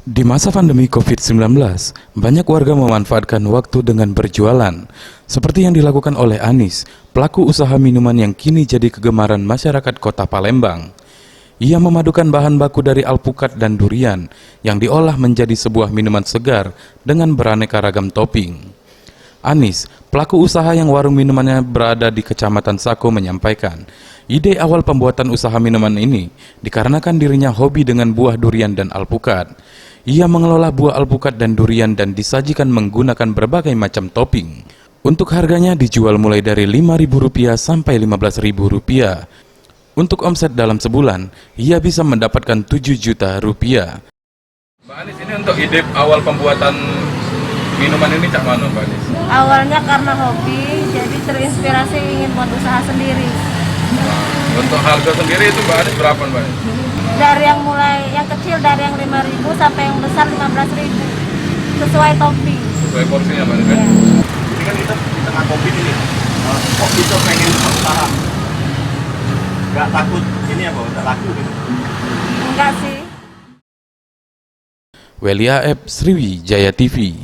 Di masa pandemi COVID-19, banyak warga memanfaatkan waktu dengan berjualan, seperti yang dilakukan oleh Anis, pelaku usaha minuman yang kini jadi kegemaran masyarakat kota Palembang. Ia memadukan bahan baku dari alpukat dan durian, yang diolah menjadi sebuah minuman segar dengan beraneka ragam topping. Anis, pelaku usaha yang warung minumannya berada di Kecamatan Sako menyampaikan, ide awal pembuatan usaha minuman ini dikarenakan dirinya hobi dengan buah durian dan alpukat. Ia mengelola buah alpukat dan durian dan disajikan menggunakan berbagai macam topping. Untuk harganya dijual mulai dari Rp5.000 sampai Rp15.000. Untuk omset dalam sebulan, ia bisa mendapatkan Rp7 juta. Mbak Anis, ini untuk ide awal pembuatan minuman ini cak mana Mbak Anis? Awalnya karena hobi, jadi terinspirasi ingin buat usaha sendiri. Untuk harga sendiri itu Mbak Anis berapa Mbak Anis? Dari yang kecil dari yang 5.000 sampai yang besar 15.000. Sesuai topping. Sesuai porsinya Mbak Anis? Ya. Ini kan kita di tengah COVID ini, kok bisa pengen usaha? Nggak takut ini apa, nggak laku gitu? Enggak sih. Welia Ep, Sriwijaya TV.